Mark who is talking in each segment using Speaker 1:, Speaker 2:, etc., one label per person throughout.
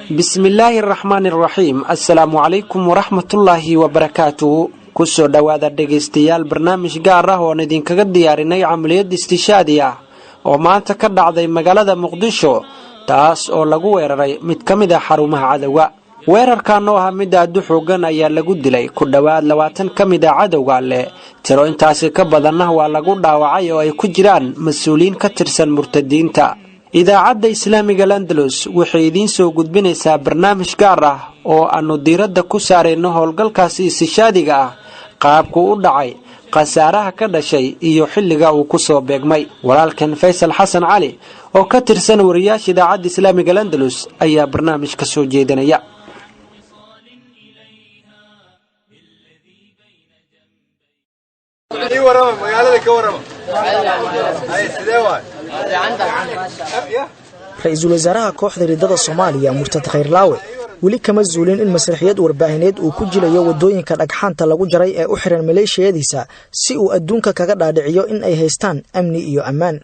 Speaker 1: بسم الله الرحمن الرحيم السلام عليكم ورحمة الله وبركاته kusoo dhawaada dhageystayaal barnaamij gaar ah oo idinkaga diyaarinay camaliyad istishaadi ah oo maanta ka dhacday magaalada Muqdisho taas oo lagu weeraray mid kamid ah xarumaha cadawga weerarkan oo ah mid aad u xoogan ayaa lagu dilay ku dhawaad 20 kamid ah cadawga leh tiro intaas ka badanna waa lagu dhaawacay oo ay ku jiraan mas'uuliin ka tirsan murtadiinta idaacadda islaamiga Landalus waxay idin soo gudbinaysaa barnaamij gaar ah oo aanu diiradda ku saareyno howlgalkaasi istishaadiga ah qaabku u dhacay qasaaraha ka dhashay iyo xilliga uu ku soo beegmay walaalkan Faysal Xasan Cali oo ka tirsan wariyaasha idaacadda islaamiga Landalus ayaa barnaamijka soo jeedinaya
Speaker 2: رئيسul wasaaraha kooxda ridada Soomaaliya Murtad Khayrlaawe wali kama zuulin in masraxiyad warbaahineed uu ku jilayo wadooyinka dhagxaanta lagu jaray ee u xiran maleeshiyadiisa si uu adduunka kaga dhaadhiciyo in ay haystaan amni iyo ammaan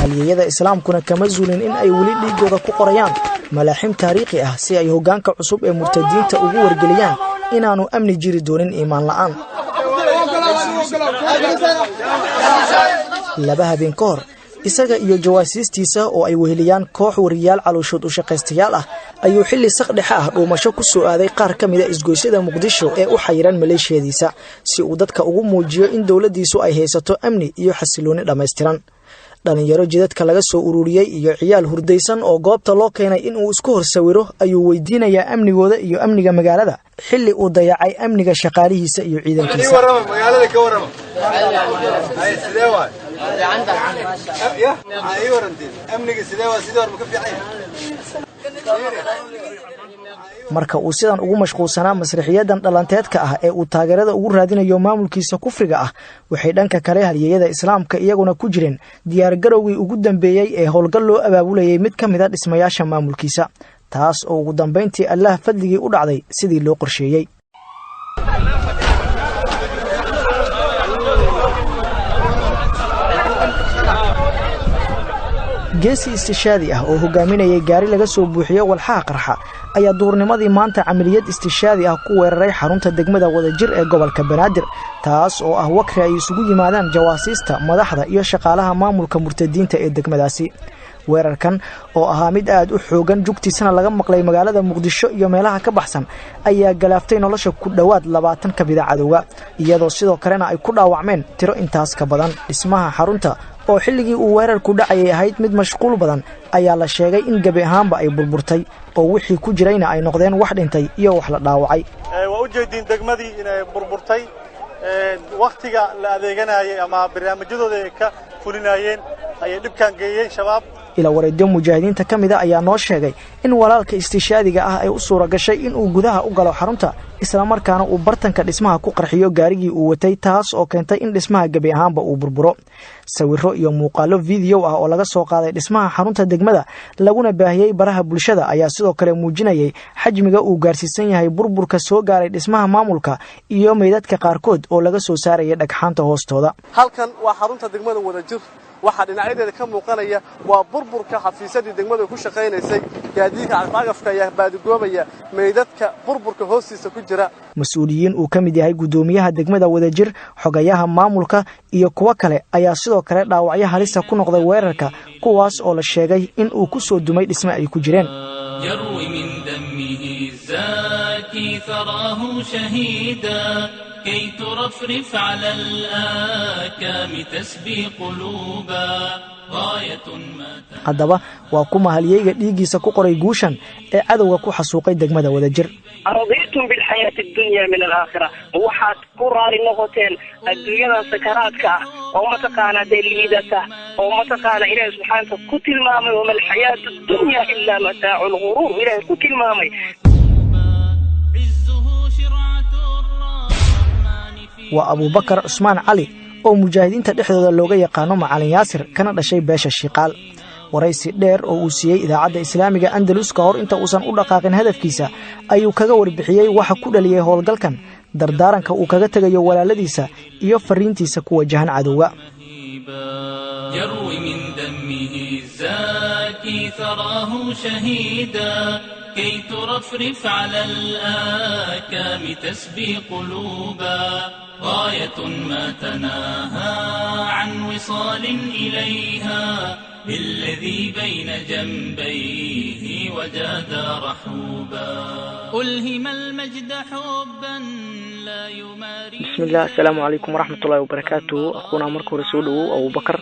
Speaker 2: halyeeyada islaamkuna kama zuulin in ay wali dhigooda ku qorayaan malaaxim taariikhi ah si ay hogaanka cusub ee murtadiinta ugu wargeliyaan inaanu amni jiri doonin iimaan la'aan laba habeen ka hor isaga iyo jawaasiistiisa oo ay weheliyaan koox wariyaal calooshood u shaqaystayaal ah ayuu xilli saqdhexa ah dhuumasho ku soo aaday qaar ka mid ah isgoysyada Muqdisho ee u xayiran maleeshiyadiisa si uu dadka ugu muujiyo in dawladdiisu ay haysato amni iyo xasilooni dhameystiran dhalinyaro jidadka laga soo ururiyay iyo ciyaal hurdaysan oo goobta loo keenay in uu isku hor sawiro ayuu weydiinayaa amnigooda iyo amniga magaalada xilli uu dayacay amniga shaqaalihiisa iyo ciidankiisa
Speaker 3: magaalada ka warama ay sidee waay amniga sidee waa sidoo hore ka fiican
Speaker 2: marka uu sidan ugu mashquulsanaa masraxiyadan dhalanteedka ah ee uu taageerada ugu raadinayo maamulkiisa kufriga ah waxay dhanka kale halyeeyada islaamka iyaguna ku jireen diyaar garowgii ugu dambeeyay ee howlgal loo abaabulayay mid ka mid ah dhismayaasha maamulkiisa taas oo ugu dambeyntii Allah fadligii u dhacday sidii loo qorsheeyay geesi istishaadi ah oo hogaaminayay gaari laga soo buuxiyo walxaha qarxa ayaa duurnimadii maanta camaliyad istishaadi ah ku weeraray xarunta degmada Wadajir ee gobolka Banaadir taas oo ah wakri ay isugu yimaadaan jawaasiista madaxda iyo shaqaalaha maamulka murtadiinta ee degmadaasi weerarkan oo ahaa mid aad u xoogan jugtiisana laga maqlay magaalada Muqdisho iyo meelaha ka baxsan ayaa galaaftay nolosha ku dhawaad 20 ka mid ah cadawga iyadoo sidoo kalena ay ku dhaawacmeen tiro intaas ka badan dhismaha xarunta oo xilligii uu weerarku dhacay ahayd mid mashquul badan ayaa la sheegay in gabi ahaanba ay burburtay oo wixii ku jirayna ay noqdeen wax dhintay iyo wax la dhaawacay
Speaker 4: waa u jeedin degmadii inay burburtay waqtiga la adeeganayay ama barnaamijyadooda ay ka fulinayeen ay dhibkan geeyeen shabaab ila wareedyo mujaahidiinta kamida ayaa noo sheegay in walaalka istishaadiga ah ay u suura gashay in uu gudaha u galo xarunta isla markaana uu bartanka dhismaha ku qarxiyo gaarigii uu watay taas oo keentay in dhismaha gabi ahaanba uu burburo sawirro iyo muuqaalo video ah oo laga soo qaaday dhismaha xarunta degmada laguna baahiyay baraha bulshada ayaa sidoo kale muujinayay xajmiga uu gaarsiisan yahay burburka soo gaaray dhismaha maamulka iyo meydadka qaarkood oo laga soo saarayay dhagxaanta hoostooda
Speaker 5: halkan waa xarunta degmada Wadajir waxa dhinacyada ka muuqanaya waa burburka xafiisadii degmada ku shaqeynaysay gaadiidka cagafka ayaa baadigoobaya meydadka burburka hoostiisa ku jira
Speaker 2: mas'uuliyiin uu kamid yahay gudoomiyaha degmada Wadajir xogayaha maamulka iyo kuwa kale ayaa sidoo kale dhaawacyo halis ku noqday weerarka kuwaas oo la sheegay in uu ku soo dumay dhisme ay ku jireen
Speaker 6: يروي من دمه الزاكي ثراه شهيدا كي ترفرف على الآكام تسبي قلوبا غاية ما
Speaker 2: haddaba waa kuma halyeeyga dhiigiisa ku qoray guushan ee cadawga ku xasuuqay degmada Wadajir
Speaker 7: aradiitum bil hayati dunya min al aakhirah waxaad ku raali noqoteen adduunyada sakaraadka oo ma taqaana daliidata oo ma taqaana ilaahay subhanahu ku tilmaamay oo mal hayatu dunya illa mataa'ul ghurur ilaahay ku tilmaamay wa Abu Bakar Usmaan Ali oo mujaahidiinta dhexdooda looga yaqaano macallin Yaasir kana dhashay beesha Shiqaal waraysi dheer oo uu siiyay idaacadda islaamiga Andalus ka hor inta uusan u dhaqaaqin hadafkiisa ayuu kaga warbixiyay waxa ku dhaliyay howlgalkan dardaaranka uu kaga tagayo walaaladiisa iyo fariintiisa ku wajahan cadawga
Speaker 6: يروي من دم الزاكي ثراه شهيدا كي ترفرف على الآكام تسبي قلوبا غاية ما تناهى عن وصال إليها بالذي بين جنبيه وجاد رحوبا ألهم المجد حبا لا يماري.
Speaker 2: بسم الله، السلام عليكم ورحمة الله وبركاته. أخونا مركو رسوله أبو بكر.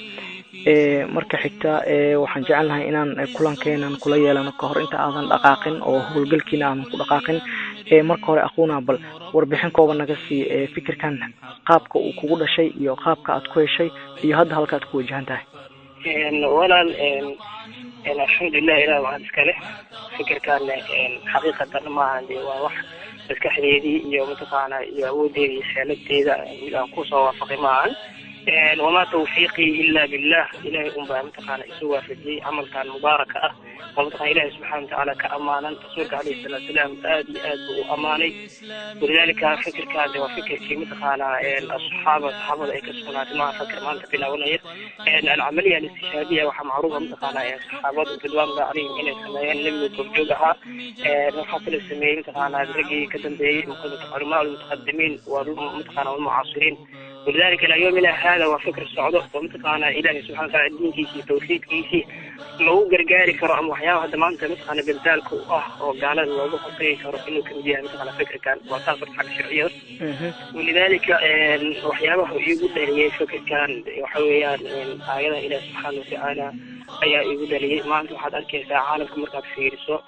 Speaker 2: marka xigta waxaan jecelnahay inaan kulankeenan kula yeelano ka hor inta aadan dhaqaaqin oo howlgalkiina aan ku dhaqaaqin. marka hore aquuna bal warbixin kooban naga sii fikirkan qaabka uu kugu dhashay iyo qaabka aad ku heshay iyo hadda halka aad ku wajahan tahay.
Speaker 8: walaal alxamdulilah ilaa waxaan iska leh fikirkan xaqiiqatan maahan dee waa wax maskaxdeedii iyo mataqaanaa iyo awoodeeda iyo xeeladeeda mid aan kusoo waafaqay maahan. وما توفيقي إلا بالله إلهي أمبا متقانا إسوا فجي عمل كان مباركة ومتقانا إلهي سبحانه وتعالى كأمانا رسولك عليه الصلاة والسلام آدي وأماني ولذلك فكر كان وفكر كي متقانا الصحابة أي كسبونات ما فكر ما انتقنا ونير العملية الاستشهادية وحا معروفة متقانا الصحابة وتدوان عليهم إلى سنين لم يتوجدها نحصل السمين متقانا الرقي كتنبيه علماء المتقدمين ومتقانا والمعاصرين ولذلك لا يومنا هذا وفكر الصعود ومتقانا إلهي سبحانه وتعالى الدين كيسي توحيد كيسي لو قرقاري كرام وحياه هذا ما أنت متقانا بمثالك وقال الله قصري كرام إنه كمديها متقانا فكر كان وصافر حق شرعيه ولذلك وحياه يقول لي فكر كان وحويان آيات إلهي سبحانه وتعالى أي يقول لي ما أنت واحد أركيسا عالمكم مركب فيرسو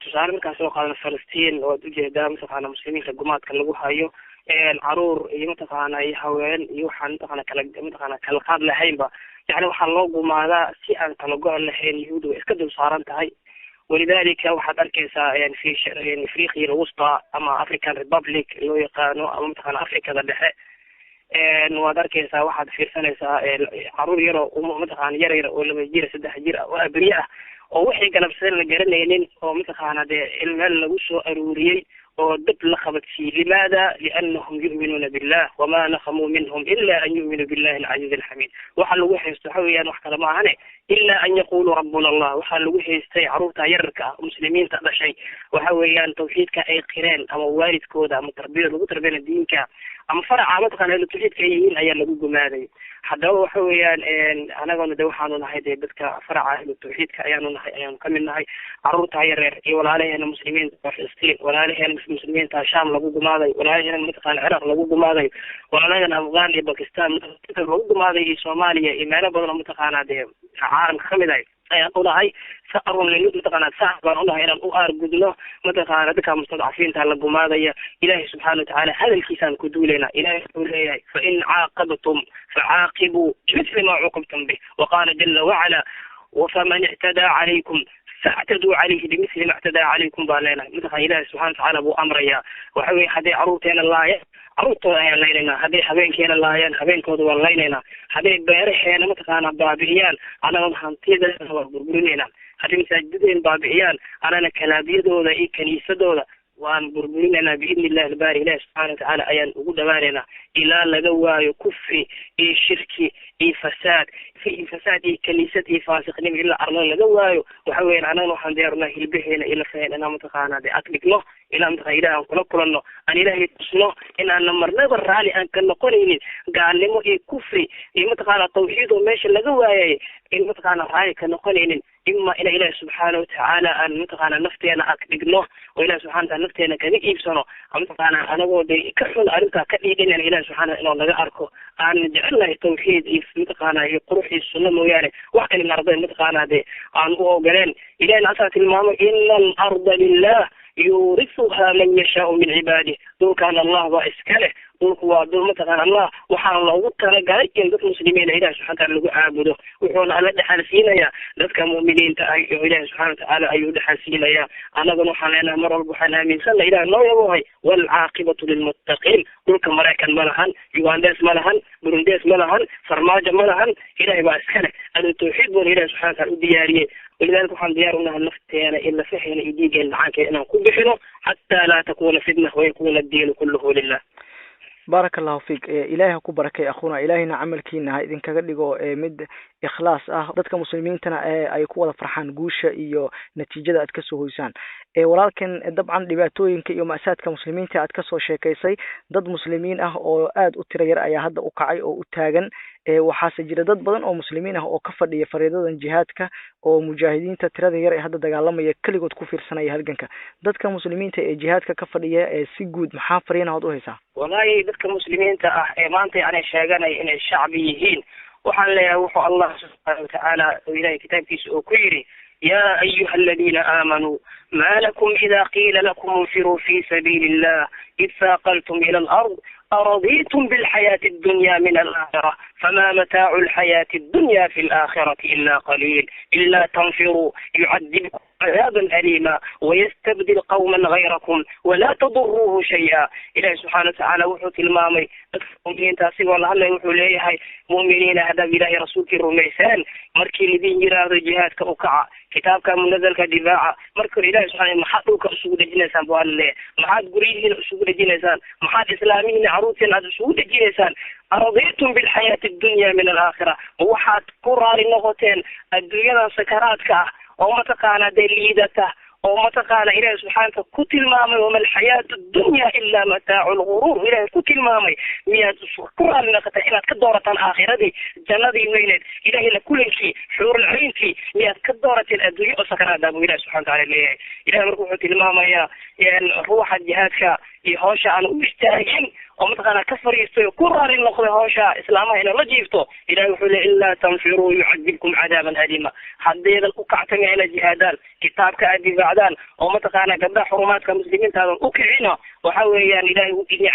Speaker 8: تسعر من كاسو قادنا فلسطين ودوجه دا متقانا مسلمين كقومات كان لقو هايو caruur iyo mataqaana iyo haween iyo waxaan mataqaana kala qaad lahaynba yani waxaa loo gumaadaa si aan kala go-an lahayn yahuudu way iska dul saaran tahay walidaalika waxaad arkaysaa fi afriqiya alwusta ama african republic loo yaqaano ama mataqaana afrikada dhexe waad arkaysaa waxaad fiirsanaysaa caruur yaroo mataqaana yar oo 2 jir 3 jir oo abriye ah oo wixii galabsan la garanaynin oo mataqaana dee ilmeel lagu soo aruuriyey ودب لخبت فيه. لماذا؟ لأنهم يؤمنون بالله وما نخموا منهم إلا أن يؤمنوا بالله العزيز الحميد وحلوا وحي يستحويا وحكى معنا إلا أن يقولوا ربنا الله وحلوا وحي يستيعروتا يركع مسلمين تقضى شيء وحويا توحيدك أي قران أما والد كودا أما تربية الدين كا أما فرع عامتك أن التوحيد كيين أيا لقوقوا ماذا حدا وحويا أنا قلنا دوحانو نهاي دي بدك فرع أهل التوحيد كأيانو نهاي أيانو كمل نهاي عروتا يرير ولا عليها المسلمين فلسطين ولا عليها المسلمين تا شام لقوقوا ماذا ولا عليها المتقى العراق لقوقوا ماذا ولا عليها أفغانيا باكستان لقوقوا ماذا صوماليا إيمانا بدنا متقانا دي عالم خمداي ayaan ulahay saqarun linu mataqaana sax baan ulahay inaan u aargudno mataqaana dadka mustadcafiinta la gumaadaya ilaahay subxaana watacaala hadalkiisaan ku duulayna ilaahay wuxuu leeyahay fa in caaqabtum facaaqibu bimithli ma cuqibtum bih waqaala jala wacala وفمن اعتدى عليكم فاعتدوا عليه بمثل ما اعتدى عليكم بالله متقانا ilaahay subxaana watacaala buu amraya waxa weeye haddii caruurteena laaya caruurtooda ayaan laynaynaa hadday habeenkeena laayaan habeenkooda waan laynaynaa hadday beeraheena mataqaana baabi'iyaan anagoo hantiyadeena waan burburinaynaa hadday masaajidadeen baabi'iyaan anana kalaabiyadooda iyo kaniisadooda waan burburinaynaa biidni illahi albaari ilahi subxaana watacaala ayaan ugu dhawaanaynaa ilaa laga waayo kufri iyo shirki iyo fasaad iyo kaniisad iyo faasiqnimo ilaa arlo laga waayo waxa weeyaan anagana waxaan diyaarnaa hilbaheena ila faheen inaan mataqaana de agdhigno ilaa mataqaana ilaah aan kula kulanno aan ilaahay tusno inaana marnaba raali aan ka noqonaynin gaalnimo iyo kufri iyo mataqaana tawxiid oo meesha laga waayay in mataqaana raali ka noqonaynin ima ila ilaah subxaana watacaala aan mataqaana nafteena agdhigno oo ilaah subxana wataala nafteena kaga iibsano mataqaana anagoo de ka xun arrintaa ka dhiidhinayna ilaah subxaana inuu naga arko aan jecelnahay tawxiid iyo mataqaana iyo qurux iyo sunno mooyaane wax kale narday mataqaana de aan u ogoleen ilahna asaa tilmaamo ina alarda lilah يورثها من يشاء من عباده دول كان الله وإسكاله دول هو دول مثلا الله وحان الله وطلع قال إن دول مسلمين إله سبحانه وتعالى لقوا عابده وحون على دحال سينا يا دفك مؤمنين تأيو إله سبحانه وتعالى أيو دحال سينا يا أنا قلوا حالينا مرة البحنا من سنة إله الله يبوهي والعاقبة للمتقين دول كمراكا ملهن يواندس ملهن برندس ملهن فرماجة ملهن إله وإسكاله أن توحيد إله سبحانه وتعالى دياريه ولذلك waxaan diyaar u nahay nafteena in la fahayna idigeena macaanka inaan ku bixino hatta la takuna fitna wa yakuna ad-din kulluhu lillah
Speaker 7: بارك الله فيك إلهي ku barakay akhuna ilaahina camalkiina idinkaga dhigo mid ikhlaas ah dadka muslimiintana ay ku wada farxaan guusha iyo natiijada aad ka soo hoysaan walaalkan dabcan dhibaatooyinka iyo maasaadka muslimiinta aad ka soo sheekaysay dad muslimiin ah oo aad u tiro yar ayaa hadda u kacay oo u taagan waxaase jira dad badan oo muslimiin ah oo ka fadhiya fariidadan jihaadka oo mujaahidiinta tirada yar ee hadda dagaalamaya kaligood ku fiirsanaya halganka dadka muslimiinta ee jihaadka ka fadhiya si guud maxaa fariinaad u haysaa
Speaker 8: wallahi dadka muslimiinta ah ee maanta yani sheeganay inay shacbi yihiin waxaan leeyahay wuxuu Allah subhanahu wa ta'ala ilaahay kitaabkiisa oo ku yiri يا أيها الذين آمنوا ما لكم إذا قيل لكم انفروا في سبيل الله إذ ثاقلتم إلى الأرض أرضيتم بالحياة الدنيا من الآخرة فما متاع الحياة الدنيا في الآخرة إلا قليل إلا تنفروا يعذبكم عذابا أليما ويستبدل قوما غيركم ولا تضروه شيئا إلهي سبحانه وتعالى وحوت المامي مؤمنين تاسي والله الله وحو ليهي مؤمنين هذا بإله رسولك الرميسان مركي لدين جراد جهاد كأوكعا كتابك منزل كدفاع مركي إلهي سبحانه محادوك أسود جنسان بوال الله محاد قريهن أسود جنسان محاد إسلامين عروسين أسود جنسان أرضيتم بالحياة الدنيا من الآخرة وحاد قرار النغتين الدنيا سكراتك أو متقانا دليدته أو متقانا إلهي سبحانه كتل مامي وما الحياة الدنيا إلا متاع الغرور إلهي كتل مامي مياد قرآن نغتا إلهي كدورة آخرة دي جنة دي وينت إلهي لكل شيء حور العين في مياد كدورة الدنيا وسكرات دابو إلهي سبحانه وتعالى إلهي مركوحة المامي يعني روح الجهاد يهوشا عن مستاهين ومتقانا كفر يستوي قرار النقضي هوشا إسلامه إلا رجيفتو إلهي وحول إلا تنفروا يعذبكم عذابا أليما حديد الأقعتم إلى جهادان كتابك أدي بعدان ومتقانا قد حرمات كمسلمين تهذا الأقعين وحاول يعني إلهي وكيني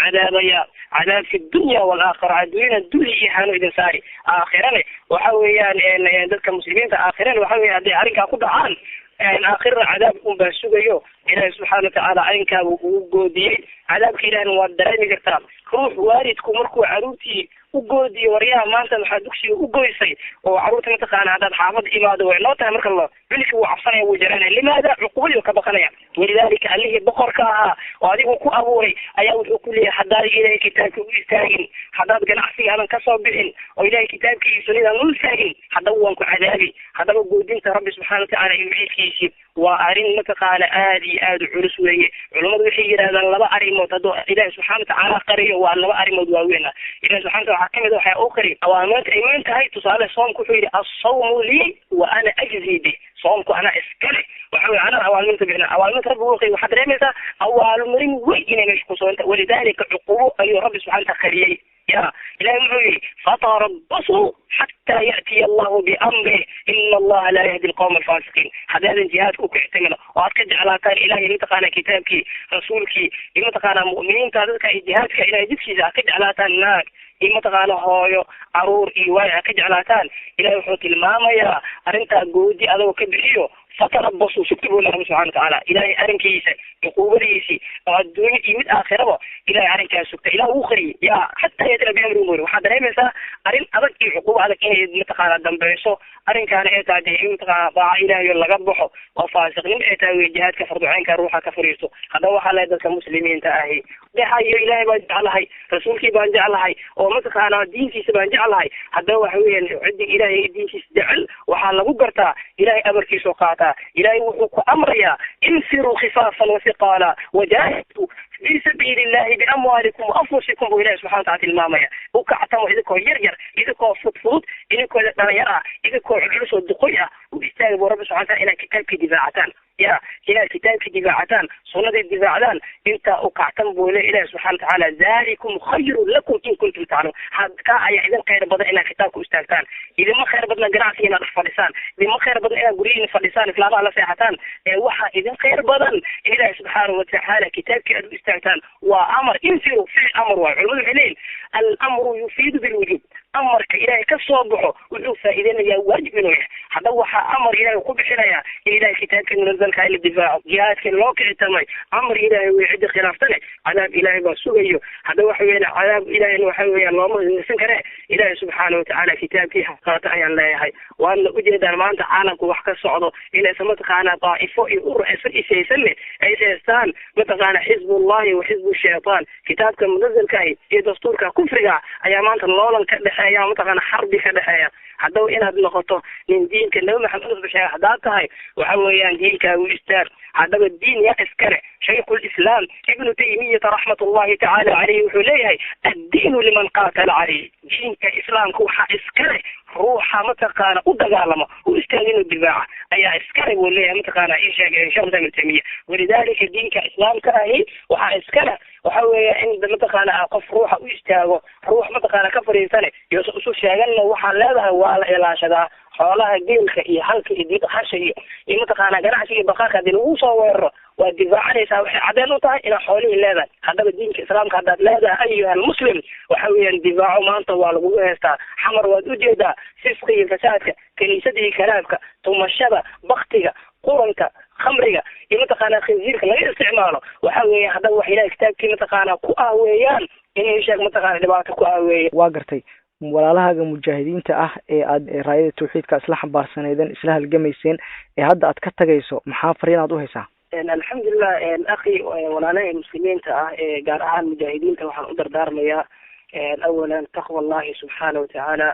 Speaker 8: عذاب في الدنيا والآخرة عدوين الدنيا إيحانو إذن ساري آخرا وحاول يعني ذلك المسلمين آخرا وحاول يعني أرنك أقود عن آخر عذابكم بسوغيو إلهي سبحانه وتعالى عينك وقودي عذابك إلهي ودراني قرطان روح واردكم مركو عروتي وقودي ورياها مانتا محادوكسي وقويسي وعروتي متقانا هذا حافظ إماده وعنوتها مرك الله بلك هو عفصاني وجرانا لماذا عقولي وكبقنايا ولذلك اللي بقر كاها وهذه هو أبوري أيوه كل حداري إلهي كتابك ويستاهين حداد قنعسي أنا كسر بهن وإلهي كتابك يسنيدا نلساهين حدوانك عذابي حدو قودين ربي سبحانه وتعالى يمعيكيسي وأرين متقال آدي عرس ويه علماء وحي هذا لبا أرين متدو إلهي سبحانه وتعالى قريه وأن لبا أرين مدواوينا إلهي سبحانه وتعالى حكمه وحي أخري أوامات أيمان تهي تصالح صومك وحيري الصوم لي وأنا أجزي به صومك أنا إسكالي وحاول أنا أوامات بهنا أوامات ربي وقي وحد رميسا أوال مرين وإنا نشكو ولذلك عقوبه أي ربي سبحانه وتعالى يا إلهي معي فتربصوا حتى يأتي الله بأمره إن الله لا يهدي القوم الفاسقين هذا الجهاد كحتمل وأتكد على كان إلهي ينتقانا كتابك رسولك ينتقانا مؤمنين تذكر جهادك إلهي جبك إذا أكد على تناك ينتقانا هايو عرور إيواي أكد على تان إلهي وحوت الماما يا أرنتا قودي أذو كبحيو فتربصوا سكتبوا الله سبحانه وتعالى إلهي أرنكيسي يقوبريسي وعدوني إيمد آخره إلهي أرنكا سكت إله أخري يا حتى يدرى بهم الأمور وحد رميسا أرن أبك العقوبة على إيه متقانا دنبعيسو أرن كان إيتادي متقانا باع إلهي يلقبحو وفاسقين إيتاوي الجهاد كفرد عينك روحا كفريسو هذا هو حال يدك المسلمين تأهي دحايو إلهي بانجعلهاي رسولك بانجعلهاي ومتقانا دينكيس بانجعلهاي هذا هو حويا عدي إلهي دينكيس دعل وحال لقرتا إلهي أبركيسو قاتا إلهي وحوك أمريا انفروا خفافا وثقالا وجاهدوا في سبيل الله بأموالكم وأنفسكم وإلهي سبحانه وتعالى المامية وكعتموا إذكوا يرجر إذكوا فضفض إذكوا دنيرا إذكوا عجلس والدقية وإستاذوا رب سبحانه وتعالى إلى كتابك دفاعتان يا إلى كتابك دفاعتان صنة الدفاعتان أنت أقعتم بولا إلهي سبحانه وتعالى ذلكم خير لكم إن كنتم تعلمون هذا كأي إذا خير بدأ إلى كتابك أستاذتان إذا ما خير بدنا قراءة إلى الفلسان إذا ما خير بدنا إلى قرين الفلسان في الأرض على ساحتان وحا إذا خير بدن إلهي سبحانه وتعالى كتابك أستاذتان وأمر انفروا في أمر وعلوم العليل الأمر يفيد بالوجوب أمرك إلهي كالصبح وحوفا إذن يا واجب منه hadda waxaa amar ilaahay ku bixinaya in ilaahay kitaabka munazalka ila difaaco jihaadka loo kicitamay amar ilaahay way cid khilaaftane cadaab ilaahay baa sugayo hadda waxa weeyaan cadaab ilaahay waxa weeyaan looma insan kare ilaahay subxaanahu wa tacaala kitaabkiisa qaata ayaan leeyahay waana ujeedaan maanta caalamku wax ka socdo inay mataqaana daa'ifo iyo urur isaysan ay haystaan mataqaana xisbullahi wa xisbu shaytaan kitaabka munazalka iyo dastuurka kufriga ayaa maanta loolan ka dhexeeya mataqaana xarbi ka dhexeeya haddaba inaad noqoto nin diinka nabi maxamed bishaa haddaad tahay waxa weeyaan diinkaagu istaag haddaba diin yaa iskale shaykhul islaam ibnu taymiyata raxmatullahi tacaala caleyhi wuxuu leeyahay addiinu liman qaatala caleyh diinka islaamka waxaa iskale ruuxa mataqaana u dagaalamo u istaaga inuu difaaca ayaa iskale buu leeyahay mataqaana in sheegay sheekh ibnu taymiya walidaalika diinka islaamka ahi waxaa iskale waxa weeya in mataqaana qof ruuxa u istaago ruux mataqaana ka fariisane iyo isu sheeganna waxaa leedahay waa la ilaashadaa xoolaha geelka iyo halka iyo hasha iyo mataqaana ganacsiga iyo baqaarka haddii lagu soo weeraro waa difaacanaysaa waxay cadeen u tahay inaad xoolihii leedahay haddaba diinka islaamka haddaad leedahay ayuha muslim waxa weeyaan difaaco maanta waa lagugu heystaa xamar waad ujeedaa fisqa iyo fasaadka kaniisada iyo kalaabka tumashada baktiga quranka khamriga iyo mataqaana khinziirka laga isticmaalo waxa weeye haddaba wax ilahay kitaabkii mataqaana ku ah weeyaan inay sheeg mataqaana dhibaato ku ah weeye
Speaker 7: waa gartay walaalahaaga mujaahidiinta ah ee aad raayada tawxiidka isla xambaarsaneydeen isla halgamayseen ee hadda aad ka tagayso maxaa fariinaad u haysaa
Speaker 8: alxamdulilah akhi walaalaha muslimiinta ah ee gaar ahaan mujaahidiinta waxaan u dardaarmayaa awalan taqwa allahi subxaana watacaala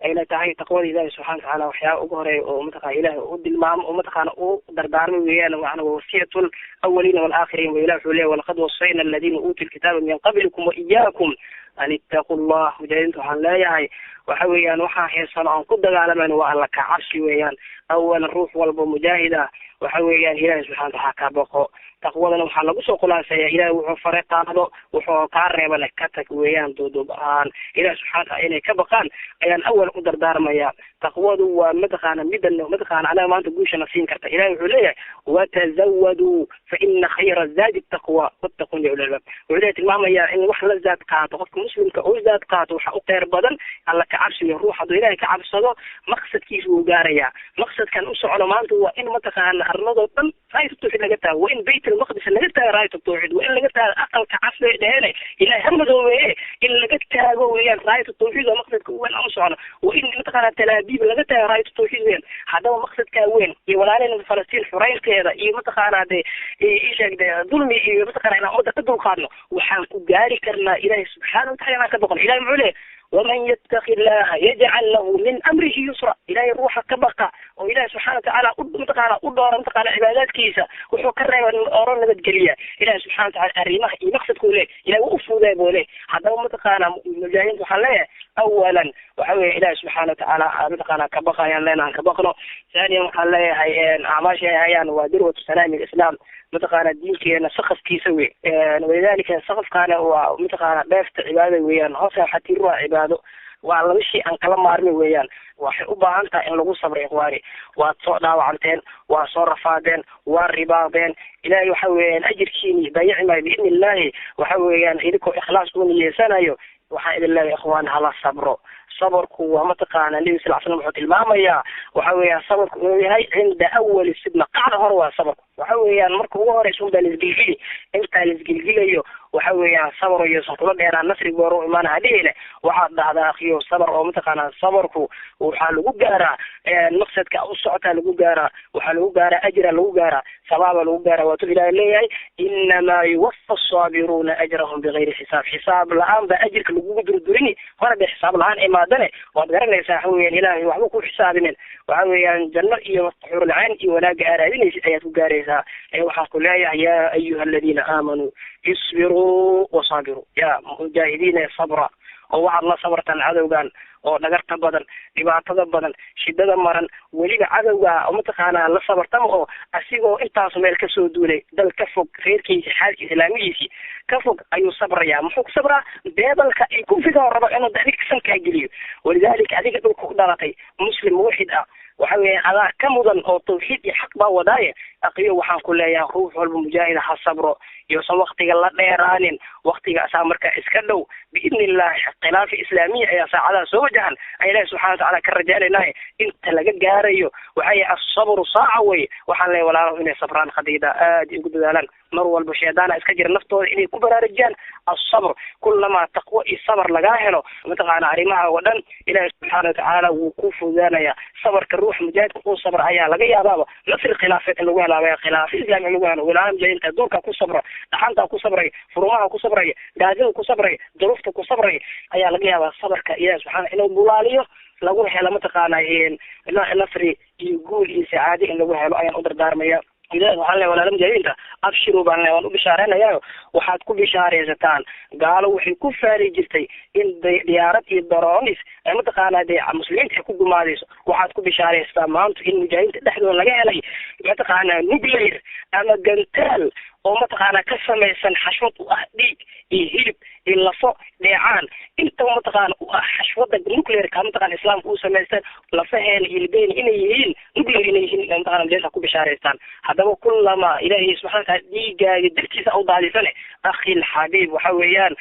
Speaker 8: ayna tahay taqwada ilaahi subxana watacaala waxyaaba ugu horeeya oo mataqana ilahi u dilmaamo oo mataqaana u dardaarmay weeyaan waana wasiyatu lawaliina walaakhirin wa ilah wuxuu leeyahy walaqad wasayna aladiina uutuu lkitaaba min qablikum wa iyaakum an ittaqu llah mujaahidiinta waxaan leeyahay waxa weeyaan waxaan heesano aan ku dagaalamayno waa alla ka cabsi weeyaan awalan ruux walba mujaahid ah waxa weeyaan ilahi subxana wataala ka baqo taqwadana waxaa lagu soo khulaaseeya ilahi wuxuu fare qaado wuxuu kaa reebana ka tag weeyaan duuduub ahaan ilahi subxana wataala inay ka baqaan ayaan awal u dardaarmaya taqwadu waa mataqaana midan mataqaana anaga maanta guushana siin karta ilahi wuxuu leeyahay watazawaduu fa ina khayra zaadi taqwa wattaqun ya ulil albab wuxuu leeyahay tilmaamayaa in wax la zaad qaato qofka muslimka oo zaad qaato waxa u khayr badan alla ka cabsiyo ruux hadduu ilahay ka cabsado maqsadkiisa wuu gaarayaa maqsadkan u socdo maanta waa in mataqaana arladoo dhan raayat tawxiid laga taago waa in bayt almaqdis laga taago raayat tawxiid waa in laga taago aqalka casri dhehene ilahay hamadoobeeye in laga taago weeyaan raayat tawxiid oo maqsadka weyn aan u socdo waa in mataqaana talaabiib laga taago raayat tawxiid weyn haddaba maqsadkaa weyn iyo walaaleyna falastiin xureynteeda iyo mataqaana de isheegde dulmi iyo mataqaana inaan ummadda ka dulqaadno waxaan ku gaari karnaa ilahi subxaana watacala inaan ka boqon ilahi muxuu leeyahy ومن يتق الله يجعل له من أمره يسرا إلهي روح كبقى وإلهي سبحانه وتعالى أدور متقال عبادات كيسة وحو كرر أوران نبت قليا إلهي سبحانه وتعالى أريمه يمقصد كله إلهي وقفوا ذا بوله حتى متقال مجاهدين وحليه أولا وحوي إلهي سبحانه وتعالى متقال كبقى يعني لنا كبقنا ثانيا وحليه هيان أعماش هيان ودروة سلام الإسلام متقانا دينكينا سقف كيسوي ولذلك سقف كان ومتقانا بيفت عبادة ويان هوسا حتى يروح عباده وعلى وشي أن كلام مارمي ويان waxay u baahan tahay in lagu sabray ikhwaani waad soo dhaawacanteen waa soo rafaadeen waa ribaadeen ilaahay waxa weeyaan ajirkiini bayici maayo biidni illaahi waxa weeyaan idinkoo ikhlaas u niyeysanayo waxaan idin leeyahay ikhwaan hala sabro sabarku waa mataqaana nabi sal ll slam wuxuu tilmaamayaa waxa weeyaan sabarku inuu yahay cinda awali sidna qacda hore waa sabarku waxa weeyaan marka ugu horeysa unbaa lisgilgili intaa lisgilgilayo waxa weeyaan sabar iyo kula dheeraan nasri goor imaan hadhiile waxaad dhahdaa akhiyo sabar oo mataqaana sabarku waxaa lagu gaaraa maqsadka u socota lagu gaaraa waxaa lagu gaaraa ajra lagu gaaraa sabaaba lagu gaaraa waatuu ilaahay leeyahay inamaa yuwaffa asaabiruuna ajrahum bigayri xisaab xisaab la-aan baa ajirka lagugu durdurini hore dee xisaab la-aan imaadane waad garanaysaa waxa weeyaan ilaahay waxba ku xisaabinin waxa weeyaan janno iyo xuurulcayn iyo wanaaga aaraadinaysid ayaad ku gaaraysaa waxaan ku leeyahay yaa ayuha aladiina aamanuu isbiruu wasaabiruu yaa mujaahidiina sabra oo waxaad la sabartaan cadowgan oo dhagarta badan dhibaatada badan shidada maran weliba cadowga oo mataqaanaa la sabartama oo asigoo intaas meel kasoo duulay dal ka fog reerkiisa xaalkiisa islaamigiisii ka fog ayuu sabrayaa muxuu ku sabraa beedalka ay ku figa rabo inuu adig sankaa geliyo walidaalika adiga dhulka u dhalatay muslim muwaxid ah waxa weeyaan adaa ka mudan oo tawxiid iyo xaq baa wadaaye aqiyo waxaan ku leeyahay ruux walba mujaahida ha sabro يوصل وقتك الله ديرانين وقتك أسامرك إسكدو بإذن الله خلاف إسلامية يا ساعة سوجها أي الله سبحانه وتعالى كالرجال الله أنت لقد جاريو وهي الصبر صاعوي وحنا ولا رهنا صبران خديدا يقول ذلك مروى البشيدان إسكجر نفطه إلي كبر رجال الصبر كلما تقوى الصبر لجاهله متقعنا عريمها ودن إلى سبحانه وتعالى وقوف ذانيا صبر كالروح مجاهد كون صبر عيا لقيا بابا نفس الخلافات اللي ولا ويا خلاف الإسلام اللي ولا ولا جاي أنت دورك كو صبر دحنتا كو صبري فروعها كو صبري دادو كو صبري ظروفك كو صبري عيا لقيا صبر كإله سبحانه إنه بولاليه lagu helo mataqaanaa nasri iyo guul iyo sacaado in lagu helo ayaan u dardaarmaya ilaahay waxaan leeyahay walaalum jaayiinta abshiru baan leeyahay waan u bishaareynaya waxaad ku bishaareysataan gaalo waxay ku faari jirtay in diyaarad iyo daroonis ay mataqaanaa muslimiinta ku gumaadayso waxaad ku bishaareysataan maanta in mujaahidiinta dhexdooda laga helay mataqaanaa nuclear ama gantaal oo mataqaanaa ka samaysan xashwad u ah dhiig iyo hilib iyo lafo dheecaan inta mataqaanaa u ah xashwada nuclearka mataqaanaa islaamka uu samaystaan lafaheena iyo libeena inay yihiin nuclear inay yihiin mataqaanaa jeesa ku bishaaraystaan haddaba kullama ilaahay subxaana wataala dhiigaaga dartiisa u daadisane akhi alxabiib waxa weeyaan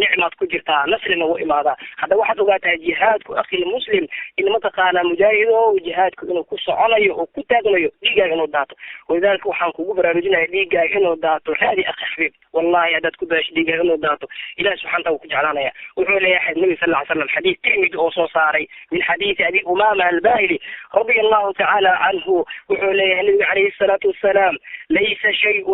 Speaker 8: nicmaad ku jirtaa nasrina u imaadaa haddaba waxaad ogaataa jihaadku akhi muslim in mataqaanaa mujaahido jihaadku inuu ku soconayo oo ku taagnayo dhiigaaga inuu daato walidaalika waxaan kugu baraarujinaya dhiigaaga inuu daato raadi akhi xabiib wallahi haddaad ku daasho dhiigaaga inuu daato ilahi subxana wataala ku jeclaanaya wuxuu leeyahay nabi sal lla ly slam xadiis tirmidi oo soo saaray min xadiisi abi umama albahili radia allahu tacaala canhu wuxuu leeyahay nabiga calayhi الصلاة والسلام ليس شيء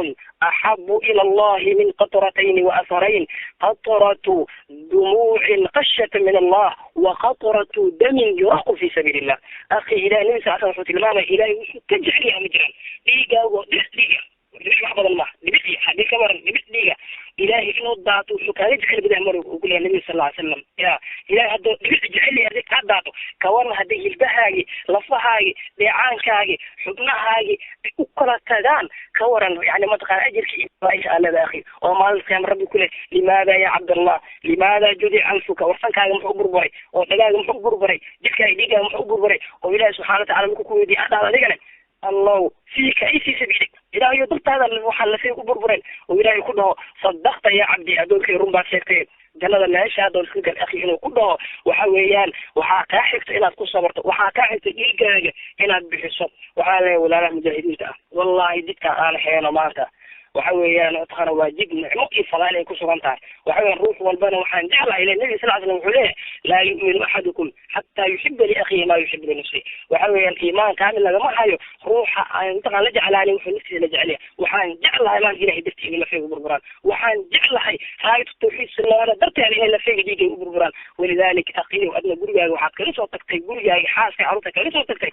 Speaker 8: أحب إلى الله من قطرتين وأثرين قطرة دموع قشة من الله وقطرة دم يراق في سبيل الله أخي إلهي نبي صلى الله عليه وسلم إلهي تجعلها مجرا ليقا وديقا ليش محبض الله لبسي حديث كبر لبسي إلهي إنه الضعطو شكاية جعل بدأ مرة وقول يا النبي صلى الله عليه وسلم يا إلهي هدو جعل لي هديك هداتو كوانا هدي البهاي لفهاي ديعانكاي حضنهاي أكلا تدان كورا يعني ما تقال أجرك إيش على ذا أخي وما القيام ربي كله لماذا يا عبد الله لماذا جدي أنفك ورسنك هذا محبور بري وتلاقي محبور بري جدك يديك محبور بري وإلهي سبحانه وتعالى مكوكو يدي أحد على الله فيك أي في سبيلك إلهي يضبط هذا المحل فيه بربرين وإلهي كله صدقت يا عبدي أدولك رمبات شيكتين جنة الناس هذا الخلق الأخي إنه كله وحويان وحاكا حكت إلى تكون صبرت وحاكا حكت إيجاج إلى بحصة وحالي ولا لا مجاهدين والله جدك أنا حيانا مالتا وحويان أتخنا واجب نعمقي فضائل كسرانتها وحويان روح والبنا وحان جعل إلى النبي صلى الله عليه وسلم عليه لا يؤمن أحدكم حتى يحب لأخيه ما يحب لنفسه وحويان إيمان كامل لما حيو روح أنتقى لجعل عليه وفي نفسه لجعله وحان جعلها إيمان إلهي درته إلى فيه بربران وحان جعلها هاي التوحيد سنة أنا درته إلى فيه ديجي بربران ولذلك أخيه وأدنى قرية وحاد كنسة وتكتي قرية حاسة عروتك كنسة وتكتي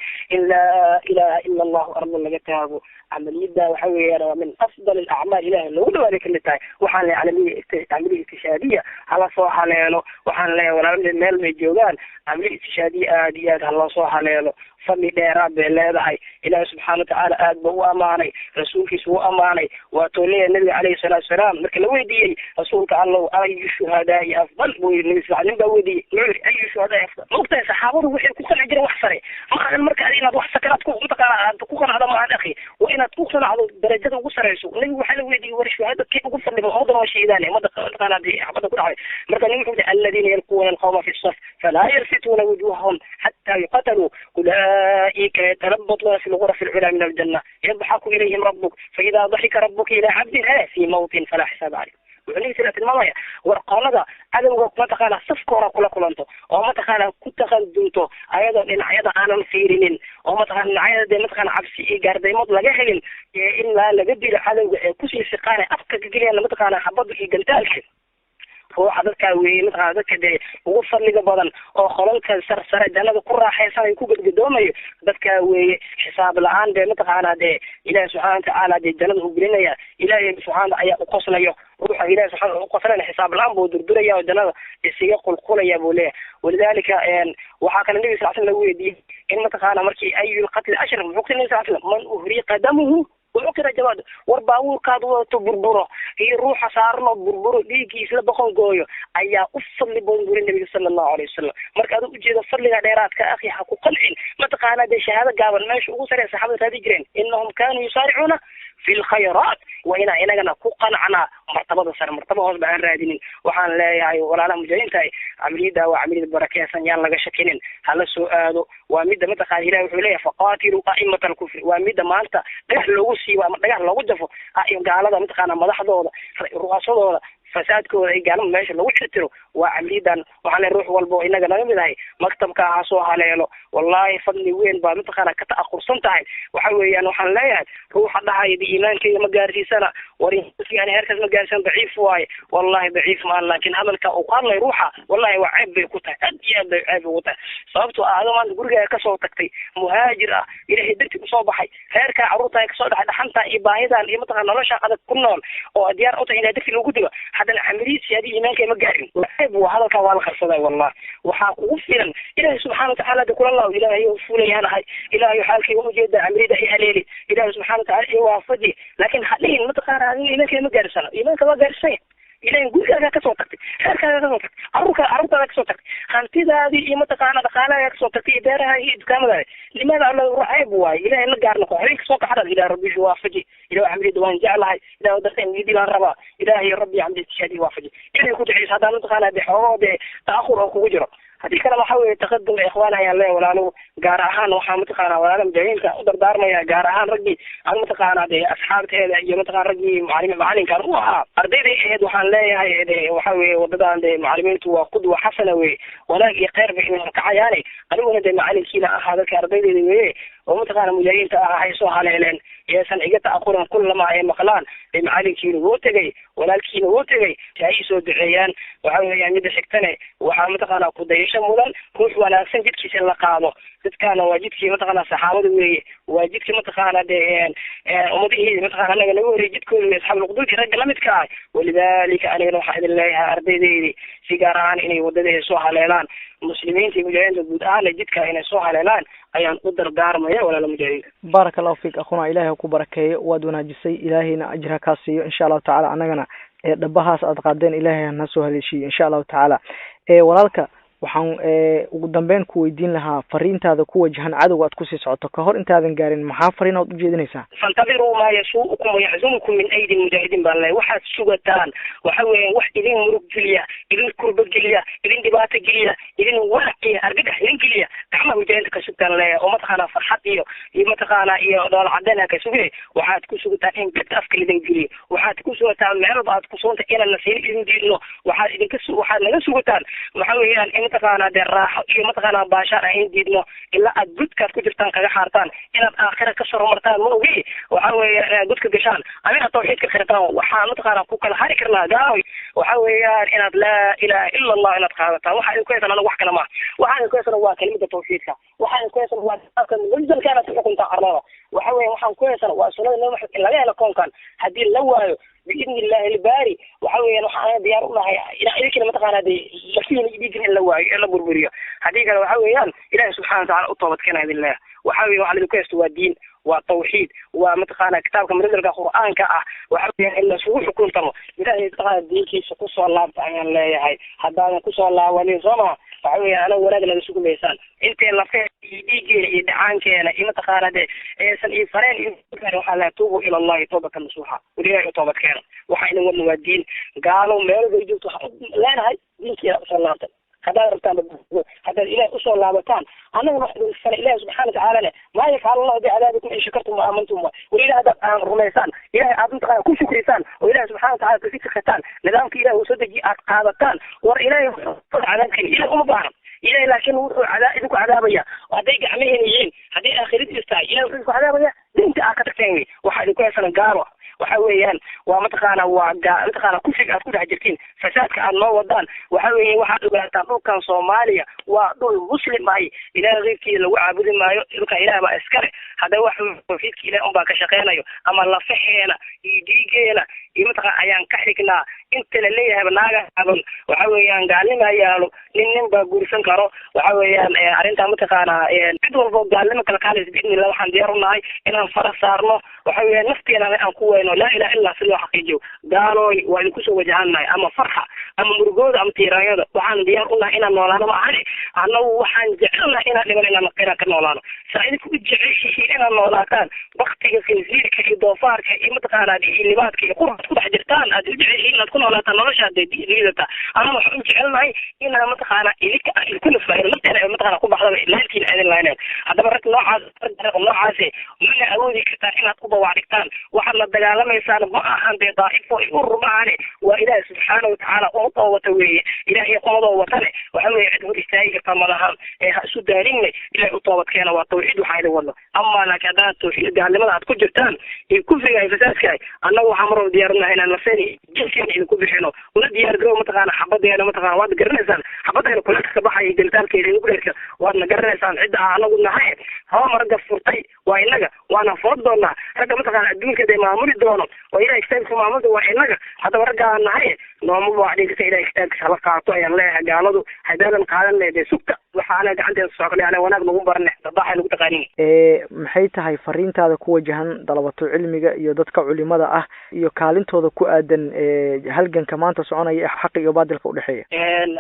Speaker 8: إلا الله أرض الله جتاه عملية ده وحويان من أفضل الأعمال إله اللي ذلك اللي تاي وحنا عملية استشهادية على صوحة لينه وحنا ولا من المجيوان عملية استشهادية آديات على صوحة لينه فمي ديراب بالله إله سبحانه وتعالى أدبه أماني رسولك سوء أماني وتولي النبي عليه الصلاة والسلام لكن لو يدي رسولك الله أي الشهداء أفضل النبي صلى الله عليه وسلم بودي أي الشهداء أفضل نقطة صحابه وحي كل عجل وحصري ما المركز هنا وح سكرات تكون هذا مع الأخي وإن توصل على درجة وقصر يسوع النبي وحلو ودي ورشهادة كيف قصر لما أوضر وشيداني ما دخلنا دي حبض كل عام مركز الذين يلقون القوم في الصف فلا يلفتون وجوههم حتى يقتلوا أولئك يتربطون في الغرف العلى من الجنة يضحك إليهم ربك فإذا ضحك ربك إلى عبدها في موت فلا حساب عليه وعني سنة الماضية ورقالة عدم ما تقال صفك ورقلا كلانتو وما تقال كنت خلدنتو أيضا إن عيدا أنا مصيرين وما تقال عيدا ما تقال عبسي إيجار دايمات لجهل إلا لجدي لحالة كسي سقانة أفكا جريان لما تقال حبض في جنتالك ruuxa dadka weyn dadka de ugu fadliga badan oo qolalka sarsare dalada ku raaxaysan ay ku gadgadoomayo dadka weeye xisaab la'aan de mataqaana de ilaahay subhanahu wa ta'ala de dalada u gelinaya ilaahay subhanahu ayaa u qoslayo ruuxa ilaahay subhanahu u qoslana xisaab la'aan buu durduraya oo dalada isiga qulqulaya buu leeyahay walidaalika waxa kale nabi sallallahu alayhi wasallam weydiiyay in mataqaana markii ayul qatl ashraf muqtin sallallahu alayhi wasallam man uhriqa damuhu وعكر جواد ورباور كادو تبربره هي روح صارنا بربره ديكي إسلا بقون قويو أيا أفضل بنقول النبي صلى الله عليه وسلم مركز أجد فضل ديرات كأخي حقو قلعين ما تقانا دي شهادة قابل ماشي أغسر يا صحابة هذه جرين إنهم كانوا يسارعون في الخيرات وهنا إننا كقنعنا مرتبة صار مرتبة هذا بعين رادين وحن لا يعني ولا لا مجانين تاي عملية وعملية بركة سنيان لقى شكلين هلا سؤال ومدة متخاهلة وحلية فقاتلوا أئمة الكفر ومدة ما أنت دخل لوسي ودخل لوجفه أئم قال هذا متخانا مدح دولة رؤساء fasaadkooda ay gaalmo meesha lagu xirtiro waa camlidan waxaan leeyahay ruux walba inaga naga mid ahay maktabka ha soo haleelo wallahi fadli weyn baa mataqaana ka taqursan tahay waxa weeyaan waxaan leeyahay ruuxa dhahay iimaankayga ma gaarsiisana yani heerkaas ma gaarsan daciif waaye wallahi daciif ma laakiin hadalka uu qaalay ruuxa wallahi waa ceeb bay ku tahay aad iyo aad bay ceeb ugu tahay sababtoo ah adoo maanta guriga ka soo tagtay muhaajir ah ilaahay darti u soo baxay heerka carruurta ka soo dhaxay dhaxanta iyo baahidan iyo mataqaana nolosha adag ku nool oo diyaar u tahay inay darti lagu digo هذا العملية هذه إيمانك ما قارن وهذا كوال خرصة والله وحاقه فينا إلهي سبحانه وتعالى تقول الله إلهي وفولي هنا هاي إلهي حالك ومجد عملية هي هليلي إلهي سبحانه وتعالى وافدي لكن حاليا متقارن هذه إيمانك ما قارسنا إيمانك ما قارسين إلهي نقول لك كسوتك هركا كسوتك عروك كسوتك خانتي هذه متقارن دخالة كسوتك إدارة هي كاملة لماذا الله رعيب واي إلهي نقارن عليك صوت حدا إلى ربي وافدي إلى عملية دوان جعلها إلى دخين يدي للربا إلهي ربي عملية شادي وافدي إلهي كنت عيش هذا متقارن بحوض تأخر أو كوجرة هذه كلام حاول تقدم إخوانها يا الله ولا له جارهان وحامتقارن ولا مجانين كأقدر دار ما يا جارهان رجي المتقارن ده أصحاب هذا يمتقارن رجي معلم كانوا أرضي هذا وحن لا هي وحاول وضدان ده معلمين تو قدوة حسنة ولا يقرب من كعياني قالوا ده معلم كنا هذا كأرضي ده ومتقارن مجانين تأحيسوا على إعلان يسن إجت أقولهم كل ما هي مقلان لمعلم كينو وتجي ولا الكينو وتجي تعيسوا دعيان وحاول يعني ده سكتنا وحامتقارن قديش مدن كوش ولا سنجد كيس اللقامه كان واجد كي متقنا صحابة واجد كي متقنا ده أمضي متقنا أنا نقول جد كل أصحاب القدود رجل متكاي ولذلك أنا نروح إلى الله أرضي دي سيجاران إني ودده سوها ليلان مسلمين في مجاهدين الجود أهل جد كائن سوها ليلان أيان قدر دار ما ولا المجاهدين. بارك الله فيك أخونا إلهي وكبركي ودنا جسي إلهينا أجرها كاسي إن شاء الله تعالى أنا دبهاس أتقدين إلهي الناس وهذا شيء إن شاء الله تعالى ولالك waxaan ugu dambeyn ku weydiin lahaa fariintaada ku wajahan cadawga aad ku sii socoto ka hor intaadan gaarin maxaa fariin aad u jeedinaysaa fantabiru ma yasuukum wa yahzumukum min aydi mujahidin baa waxaad sugataan waxa weeyaan wax idin murug geliya idin kurba geliya idin dhibaato geliya idin waqti argagax idin geliya gacmaha mujahidinta ka sugtaan leeyahay oo mataqaana farxad iyo mataqaana iyo dhool cadaan ka sugay waxaad ku sugataan in dadka afka idin geliya waxaad ku sugataan meel baad ku soonta inaan nasiin idin diidno waxaad naga sugataan waxa weeyaan متقانا الراحة إيه متقانا باشار عين ديدنا إلا أجود كات كجرتان كجحارتان إن الآخرة كسر مرتان مو بيه وحاول أجود كجشان أمين التوحيد كخرتان وحاول متقانا كوك الحري كرنا جاوي وحاول إن لا إله إلا الله إن تقانا وحاول كويس أنا وح كلامه وحاول كويس أنا كلمة التوحيد وحاول كويس أنا كان كانت تكون تعرضها وحاول كويس أنا وأصلا إنه إلا لا يكون كان هدي اللواء بإذن الله الباري وحاول نحن ديار الله إلى إلى كلمة تقانا دي لكن يجي اللواء إلا بربرية هديك وحاول إله سبحانه وتعالى أطلبت كنا بالله وحاول على الكويس والدين والتوحيد ومتقانا كتابك من القرآن كأه وحاول إلا سوء حكم تمو إذا تقانا الدين كي سقص الله تعالى الله هاي هذا قص الله ونظامه وحاول أنا ولاد لا يسوق بيسان أنت اللي يجي يدعان كنا إما تقانا ده سن إفرين وحلا توبوا إلى الله توبة نصوحة ودي توبة كنا وحين ولوا الدين قالوا ما يريدوا لا هاي دين كي صلى الله هذا رتان هذا الإله أصل الله وكان أنا واحد من الإله سبحانه وتعالى ما يفعل الله بعذابكم إن شكرتم وآمنتم وإلى هذا رميسان إله عبد تقال كل شكريسان وإله سبحانه وتعالى كثير ختان نظام كإله وصدق قابتان وإله فضل عذابك إله أمبارم إله لكن عذابك عذابية وهذيك عمين يجين هذه آخرتي استاي إله وحدك عذابية دينت أكتر تاني وحد كويس أنا قارو waxa weeyaan waa mataqaana waa mataqaana kufriga aad ku dhex jirtiin fasaadka aad noo wadaan waxa weeye waxaad ogaataan dhulkan Soomaaliya waa dhul muslim ah ilaahay qeybkii lagu caabudi maayo dhulka ilaahay baa iskale hada wax tawfiiqki ilaahay un baa ka shaqeynayo ama la faxeena iyo dhiigeena iyo mataqaana ayaan ka xignaa inta la leeyahay naaga aban waxa weeyaan gaalnimo ayaalo nin baa guursan karo waxa weeyaan arinta mataqaana cid walba gaalnimo kala kaalis bidnillah waxaan diyaar u nahay inaan fara saarno waxa weeyaan nafteena aan ku weyno la ilaha illa si loo xaqiijiyo gaalooy waa ku soo wajahanay ama farxa ama murugooda ama tiiraayada waxaan diyaar u nahay inaan noolaano ma ahani annagu waxaan jecelnahay inaan dhiman inaan qira ka noolaano saa'idku jeceshiin inaan noolaataan waqtiga khinsiirka iyo doofaarka iyo mataqaana libaadka iyo qurba ku dhex jirtaan aad jeceshiin inaad ku noolaataan nolosha diidata ana waxaan jecelnahay inaan mataqaana ilika ilkuna faa'iido nafteena mataqaana ku baxdo ilaahiin aadin lahayn hadaba rag noocaas mana awoodi kartaan inaad ku bawaacdigtaan waxaad la dagaalamaysaa ma ahan dee daa'ifo urmaane waa ilaahay subxaanahu wa ta'aala oo toobata weeye ilaahay qoladoo watane waxa weeye cid hor istaagi karta malahan ha isu daarinne ilaahay u toobadkeena waa tawxiid waxaa idin wadno ama laakiin haddaad tawxiid gaalnimada aad ku jirtaan iyo kufriga iyo fasaadka annagu waxaan mar walba diyaar u nahay inaan nafeen jinkeena idinku bixino una diyaar garow mataqaana xabadeena mataqaana waad garanaysaan xabadeena kula ka baxay gelitaalkeeda idinku dheerka waadna garanaysaan cidda anagu nahay hawa ragga furtay waa inaga waana furad doonaa ragga mataqaana adduunka dee maamuli doono oo ilaahay kitaabkiisa maamulda waa inaga haddaba raggaa nahay nooma baacdhinkasa ilaahay kitaabkiisa hala qaato ayaan leeyahay gaaladu haddaadan qaadan leedee sugta waxaana gacanteeda socday ana wanaag nagu barne dadaaxa nagu taqaanin
Speaker 7: maxay tahay fariintaada ku wajahan dalabato cilmiga iyo dadka culimada ah iyo kaalintooda ku aadan halganka maanta soconaya ee xaq iyo baadilka u dhexeeya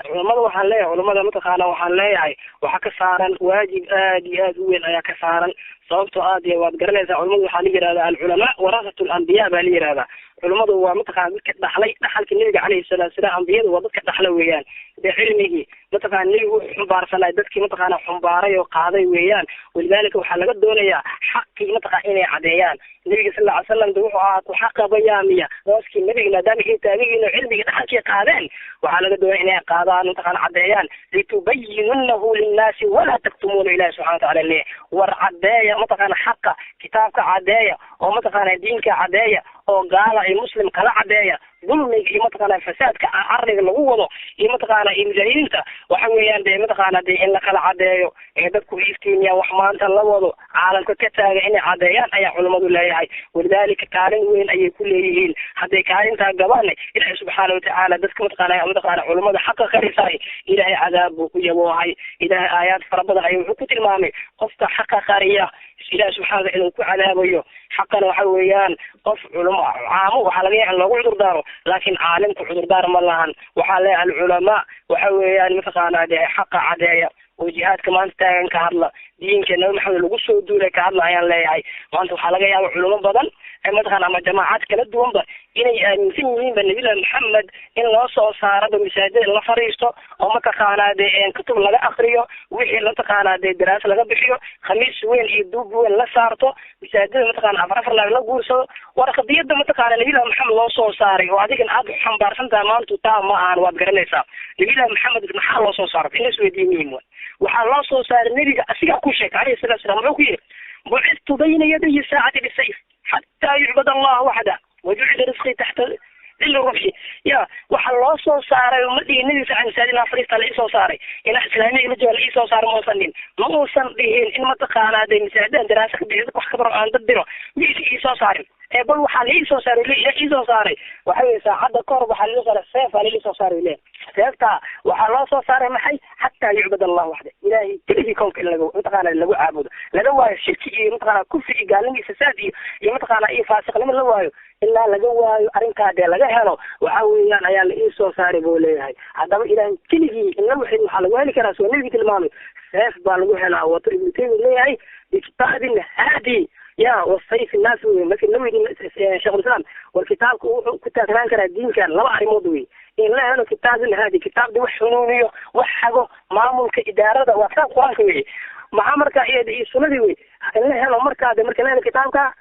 Speaker 8: culimada waxaan leeyahay culimada mataqaana waxaan leeyahay waxa ka saaran waajib aad iyo aad u weyn ayaa ka saaran sababtoo aad iyo waad garanaysaa culimadu waxaa la yidhahdaa alculamaa warasatu alambiyaa baa la yidhahdaa culimadu waa mataqaana dadka dhaxlay dhaxalka nebiga calayhi salaatu wasalaam ambiyadu waa dadka dhaxla weeyaan dee cilmigii mataqaana nebigu wuxuu xumbaarsanay dadkii mataqaana xumbaaray oo qaaday weeyaan walidaalika waxaa laga doonayaa xaqii mataqaana inay cadeeyaan nebiga sal alla ly salam de wuxuu ahaa ku xaqa bayaamiya hooskii nebiga maadaama ay taagiin oo cilmigii dhaxalkii qaadeen waxaa laga doonaya inay qaadaan mataqaana cadeeyaan litubayinunahu linnaasi walaa taktumuuna ilahi subxana wataala le war cadeeya mataqaana xaqa kitaabka cadeeya oo mataqaana diinka cadeeya oo gaala iyo muslim kala cadeeya dulmiga iyo mataqaana fasaadka arriga lagu wado iyo mataqaana mujaahidiinta waxa weeyaan dee mataqaana dee in la kala cadeeyo ee dadku iftiimiya wax maanta la wado caalamka ka taaga inay cadeeyaan ayaa culimadu leeyahay walidaalika kaalin weyn ayay ku leeyihiin hadday kaalintaa gabaane ilaahay subxaana watacaala dadka mataqaana culimada xaqa qarisay ilaahay cadaab buu ku yaboohay ilaahay aayaad fara badan ayuu wuxuu ku tilmaamay qofka xaqa qariya ilaahay subxaana watacaala inuu ku cadaabayo xaqana waxa weeyaan qof culimo caamo waxaa laga yahay in loogu cudur daaro laakiin caalimku cudurdaar ma lahan waxaa leeyahay alculamaa waxa weeyaan mataqaana dee xaqa cadeeya oo jihaadka maanta taagan ka hadla diinka nabi maxamed lagu soo duulay ka hadla ayaan leeyahay maanta waxaa laga yaaba culimo badan mataqaana ama jamaacad kala duwanba inay aaminsan yihiinba nabilahi maxamed in loo soo saaraba masaajida la fariisto oo mataqaanaa dee kutub laga akriyo wixii mataqaanaa dee daraas laga bixiyo khamiis weyn iyo duub weyn la saarto masaajida mataqaana afar la guursado war qadiyada mataqaana nabilahi maxamed loo soo saaray oo adigan aad xambaarsantahay maanta taa ma ahan waad garanaysaa nabilahi maxamed maxaa loo soo saaray in isweydiin waxaa loo soo saaray nebiga asigaa ku sheegay alayhi salatu wasalam wuxuu ku yidhi bucithtu bayna yaday saacati bisayf xataa yucbad allah waxda wajucila risqii taxta cili rubxi ya waxaa loo soo saaray ma dhihin nebiga sal masaajid fariista la isoo saaray ina islaamiga la jooga la isoo saaray mausan dhihin ma uusan dhihin in mataqaanaa dee masaajidan daraasa ka bixi wax kabaro aan dad diro miisi iisoo saarin bal waxaa la isoo saaray la isoo saaray waxa weeye saacadda kahor waxaa la saaray seef aa la isoo saaray le seefta waxaa loo soo saaray maxay xataa yucbad allah waxda ilaahay keligii kownka in mataqaana lagu caabudo laga waayo shirki iyo mataqaana kufri iyo gaalnimo iyo fasaad iyo mataqaana iyo faasiqnimo la waayo ilaa laga waayo arrinkaa dee laga helo waxa weeyaan ayaa la iisoo saaray buu leeyahay haddaba ilaahay keligii inla wixii waxaa lagu heli karaa soo nebigi tilmaamay seef baa lagu helaa wato ibnu taymiya leeyahay bikitaabin haadi يا والصيف الناس مثل نوي شيخ الإسلام والكتاب كتاب كمان كان الدين كان لا أعرف موضوعي إن لا أنا كتاب هذه كتاب ده وحنوني وحاجة معمول كإدارة وكتاب قرآن كوي معامر كأي سنة دي إن لا أنا مركز ده مركز أنا كتاب كا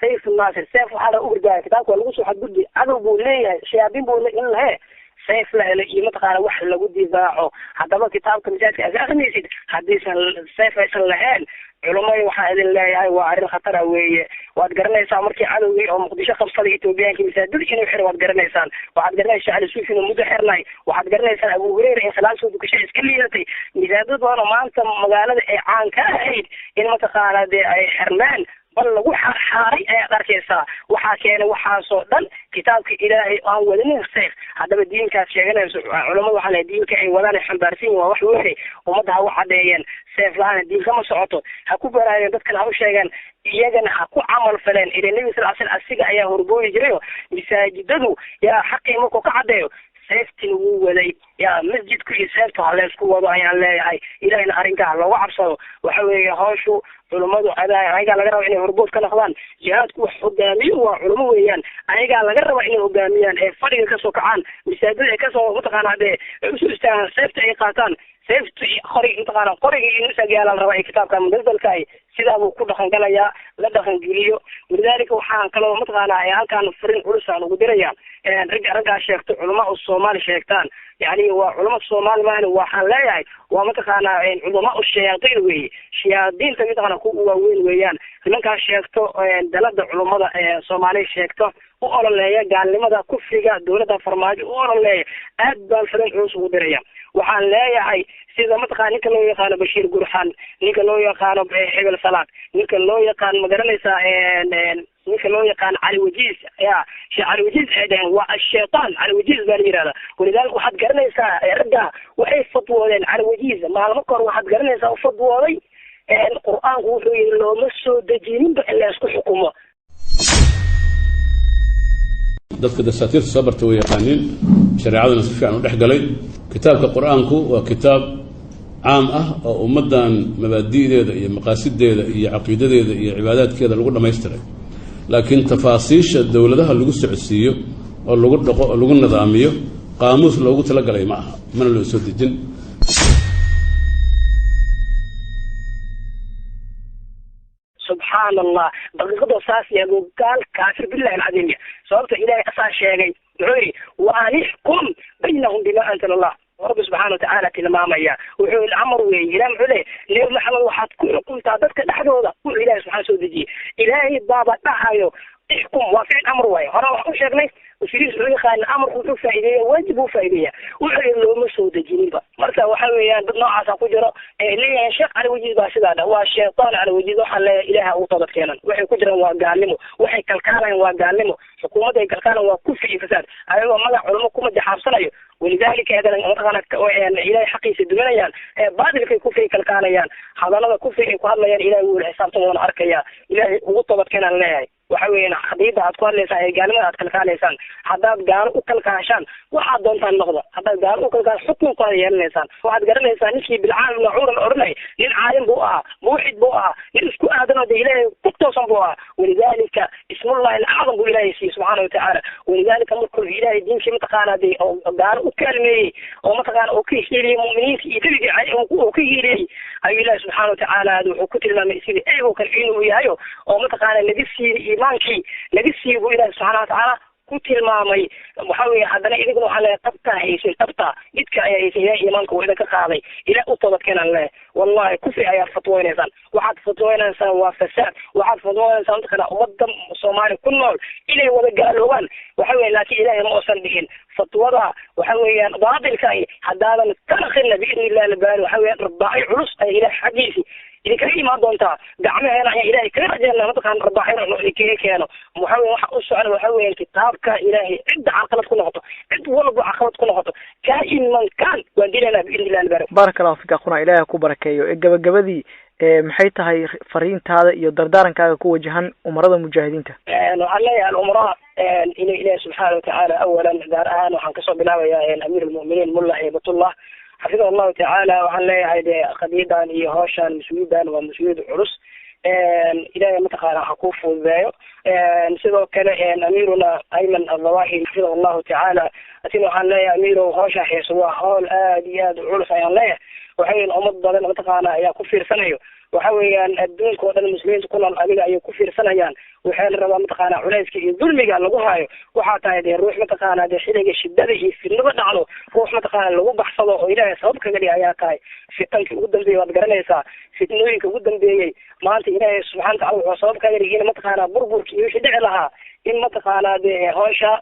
Speaker 8: سيف الناس سيف وحاله أورجع كتاب كله حد بدي أنا بقولي شيابين بقولي إن لا سيف لا إلا متقارن واحد لو بدي باعه حتى ما كتاب كمجات أغني سيد حديث السيف يصل لهال علماء waxaa idin leeyahay waa arrin khatar weeye waad garanaysaa markii cadowgii oo muqdisho qabsaday Ethiopiaanka misaajid inuu xiro waad garanaysaan waxaad garanaysaa Ali Suufi inuu muddo xirnay waxaad garanaysaa Abu Hurayra in salaasoo dukashay iska liidatay misaajid badan maanta magaalada ay caan ka ahayd in mataqaanaa ay xirmaan bal lagu xaaray ayaa arkaysaa waxaa keenay waxaasoo dhan kitaabka ilaahay aan wadanin sayf haddaba diinkaas sheeganayso culimadu waxaa leeyahay diinka ay wadaan xambaarsan waa wax weyn ummadda ha u cadeeyeen sayf lahaana diinka ma socoto ha ku baraayeen dadkan ha u sheegaan iyagana ha ku camal faleen ilaa nabi sallallahu alayhi wasallam asiga ayaa horbooyi jiray masaajidadu yaa xaqii markuu ka cadeeyo sayftin wuu waday yaa masjidku iyo sayfta ha leysku wado ayaan leeyahay ilaahayna arrinkaa looga cabsado waxa weeye hawshu culimadu ayagaa laga raba inay horbood ka noqdaan jihaadku wax hogaamiyo waa culimo weeyaan ayagaa laga raba inay hogaamiyaan ee fadhiga kasoo kacaan masaajidada ay kasoo mataqaanaa dee usoo istaagaan sayfta ay qaataan sayfta qoriga mataqaanaa qoriga iyo isagaa la raba ay kitaabka mudalka ay sidaa buu ku dhaqan galayaa la dhaqan geliyo walidaalika waxaan kaloo mataqaanaa halkaan farin culus aan ugu diraya raggaa sheegto culamo Soomaali sheegtaan يعني وعلماء الصومال ما waxaan leeyahay waa mataqaanaa culamaa shayaadiin weeye shayaadiinta midana ku waaweyn weeyaan nimanka sheegto dalada culimada Soomaaliya sheegto u ololeeya gaalnimada kufriga dawladda farmaajo u ololeeya aad baan farin culus ugu diraya waxaan leeyahay sida mataqaanaa ninka loo yaqaan Bashiir Gurxan ninka loo yaqaan Hebel Salaad ninka loo yaqaan magaranaysa ninka loo yaqaan Ali Wajiis ya sheekh Ali Wajiis aydan waa ash-shaytaan Ali Wajiis baa yiraahdaa walidaalka waxaad garanaysaa ragga waxay fatwoodeen Ali Wajiis maalmo kor waxaad garanaysaa u fatwooday quraanku wuxuu yiri looma soo dejinin ba ilaa isku xukumo
Speaker 9: dadka dasaatiirta soo bartay way yaqaaniin shariicadana si fiican u dhex galay kitaabka quraanku waa kitaab عام أو أمدان مبادئ iyo maqaasideeda iyo caqiidadeeda iyo cibaadaadkeeda lagu dhamaystiray laakiin tafaasiisha dawladaha lagu socodsiiyo oo lagu dhaqo oo lagu nidaamiyo qaamuus loogu tala galay ma aha mana loo soo dejin
Speaker 8: سبحان الله دقيقة أساس يقول قال كافر بالله العظيم صورت إلهي أساس شيئا وأن يحكم بينهم بما أنزل الله ورب سبحانه وتعالى كلماميا وحول الأمر ويلام عليه نير محمد وحد كل قلت عددك لحدوده كل إلهي سبحانه وتعالى إلهي بابا تحايو احكم وفي الأمر وين هرا وحوش أغني وفريس عيقا الأمر خذوا فائدية واجبوا فائدية وحول له مسود الجنيبة مرتا وحويا بالنوع عسا قجرة ليه شيخ على وجه باسداده والشيطان على وجه وحل إله أوطدت كينا وحي قجرة وقالمه وحي كالكانا وقالمه حكومة كالكانا وكفي فساد أيوة مدى علماء كومة حافظنا ولذلك هذا مثلا إلهي حقيس الدنيا بعد اللي كفي كالكانا هذا لا كفي وهذا إلهي والحساب طبعا أركيا إلهي أوطدت كينا ليه وحوينا حديث هتكون لسان جانبنا هتكلم لسان حداد جار وكل كاشان واحد دون النقطة حداد جار وكل كاش حكم قاضي لسان واحد جار لسان نشي بالعالم نعور الأرني للعالم بوها موحد بوها للسكو أدنى إلهي تقتصم بوها ولذلك اسم الله الأعظم إلهي سبحانه وتعالى ولذلك مذكر إلهي دين شيء متقانا دي أو جار وكلمي أو متقانا أوكي شيء مؤمنين يتبقى عليه أوكي إلهي أي الله سبحانه وتعالى هذا كتير ما يصير أيه كالعين وياه أو متقانا الذي إيمانكي لقيسي بو إله سبحانه وتعالى كتير مامي محاوي حدنا إذا كانوا على قبطة هيسين قبطة إذكا هيسين إيمانك وإذا كقاضي إلى أطلت كان الله والله كفي أيار فتوين إنسان واحد فتوين إنسان وفساد واحد فتوين إنسان تخلى أمدم صومالي كل نول إليه وذقاء الهوان وحاوي لكن إلهي مؤسن بهن فتوضع وحاوي ضابل كاي حدانا نتنخلنا بإذن الله البال وحاوي رباعي عرس إلى حديثي إذا كان ما دونتا دعمه هنا إلهي كل رجال متقن رباحين إلهي كانوا محاول واحد أسأل وحاول كتابك إلهي عد عقلت كل نقطة عد ولد عقلت كل نقطة كائن من كان ودينا بإذن الله البارك
Speaker 2: بارك الله فيك أخونا إلهي كبركيو الجبدي maxay tahay fariintaada iyo dardaarankaaga ku wajahan umarada mujaahidiinta
Speaker 8: علي الأمراء إلى إله سبحانه وتعالى أولا دار وحن كسر بلاوي أمير المؤمنين ملا هيبة الله حفظه الله تعالى وعلى هذه قضية يهاشا مسويدا ومسويد عرس إلى متقارن حقوف وذايو سيدو كان أميرنا أيمن الظواهي حفظه الله تعالى أتينو على أميره هاشا حيسوا حال آدياد عرس أيان ليه وحي الأمد ضلنا متقارن يا كفير سنيو وحوي الدين كود المسلمين تكون الأمير أي كفير سنيان waxaa la rabaa mataqaanaa culayska iyo dulmiga lagu hayo waxaa tahay dee ruux mataqaanaa dee xilliga shidada iyo fitnada dhacdo ruux mataqaanaa lagu baxsado oo ilaahay sabab kaga dhigay ayaa tahay fitankii ugu dambeeyey waad garanaysaa fitnooyinka ugu dambeeyey maanta ilaahay subxaana watacaala wuxuu sabab kaga dhigay in mataqaanaa burburkii iyo wixii dhici lahaa in mataqaanaa dee howsha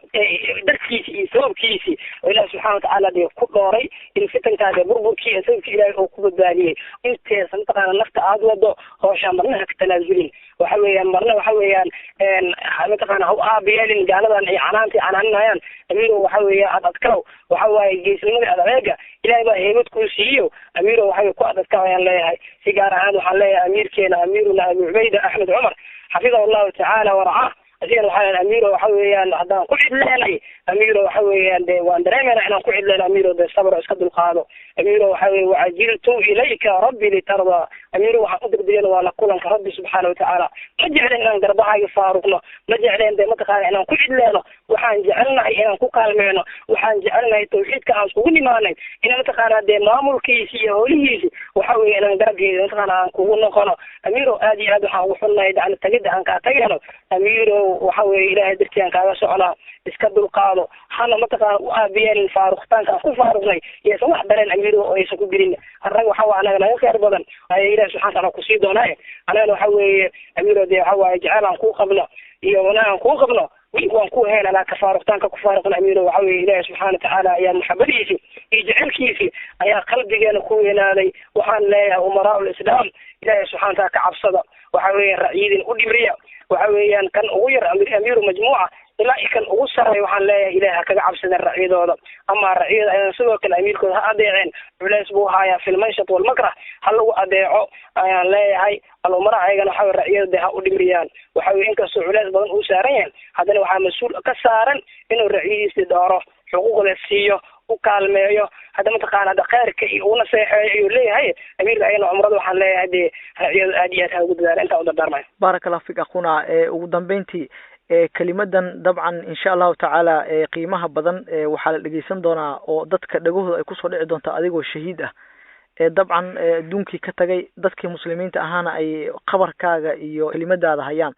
Speaker 8: darkiisi iyo sababkiisii oo ilaahi subxaana watacaala dee ku dhooray in fitankaa dee burburkii iyo sababkii ilaahay oo ku badbaadiyey inteesa mataqaanaa nafta aada wado howshaa marna ha ka tanaasulin waxa weeyaan marna waxa weeyaan mataqaanaa ha u aabiyeelin gaaladan ay canaanta canaaninayaan amiiro waxa weeya ad adkaw waxa waaye geesnimada adadeega ilaahay baa heybad kuu siiyo amiiro waxa ku adadkaw ayaan leeyahay si gaar ahaan waxaan leeyahay amiirkeena amiiruna abi cubayda axmed cumar xafidahu allahu tacaala waracah asigana waxaa amiiro waxa weeyaan haddaan ku cidleenay amiiro waxa weeyaan dee waan dareemayna inaan ku cidleyno amiiro dee sabro iska dulqaado amiiro waxa weye wacajiltu ilayka rabbi litardaa amiiro waxaan u degdegeen waa la kulanka rabbi subxaana watacaala ma jecleen inaan garbahaaga faaruqno ma jecleen dee mataqaana inaan ku cidleeno waxaan jecelnahay inaan ku kaalmeyno waxaan jecelnahay tawxiidka aan iskugu nimaanay inaan mataqaanaa dee maamulkiisi iyo howlihiisi waxa weeye inaan garabgeeda mataqaana aan kugu noqono amiiro aad iyo aad waxaan ugu xunnahay dacna tagida aan kaa tageyno amiiro waxa weeye ilaahay dartii aan kaaga soconaa iska dulqaado hana mataqaana u aabiyeelin faaruqtaanka aan ku faaruqnay iyaysan wax dareen amiiro oo aysan ku gelin arag waxa waa anaga naga khayr badan ayaa ilahi subxana wataala kusii doonaaye anagana waxa weeye amiiro dee waxa waaye jecel aan kuu qabno iyo wanaag aan kuu qabno waan ku heen alaa ka faaruqtaanka ku faaruqna amiiro waxa weeye ilaahi subxaana watacaala ayaa maxabadiisi iyo jecelkiisi ayaa qalbigeena ku weynaaday waxaan leeyahay umaraa ulislaam ilaahi subxana wataala ka cabsada waxa weeye ra'yidin u dhibriya waxa weeyaan kan ugu yar amiiru majmuuca ilaa kan ugu saray waxaan leeyahay ilaahay ha kaga cabsadeen racyadooda ama racyada ayaan sidoo kale amiirkooda ha adeeceen culays buu hayaa fil manshat wal makrah ha lagu adeeco ayaan leeyahay alumara ayagana waxa racyada ha u dhimiriyaan waxa weeye inkastoo culays badan uu saaran yahay haddana waxaa mas-uul ka saaran inuu racyadiisi dhooro xuquuqda siiyo u kaalmeeyo hadda mataqaana hadda khayrka iyo u naseexeeyo ayuu leeyahay amiirka ayagana cumrada waxaan leeyahay dee racyada aad iyo aad ha ugu dadaala intaa u dardaarmaya
Speaker 2: baaraka allahu fik akhuna ugu dambeyntii kelimadan dabcan insha allahu tacaala qiimaha badan waxaa la dhegeysan doonaa oo dadka dhagahooda ay kusoo dhici doonta adigoo shahiid ah dabcan adduunkii ka tagay dadkii muslimiinta ahaana ay qabarkaaga iyo kelimadaada hayaan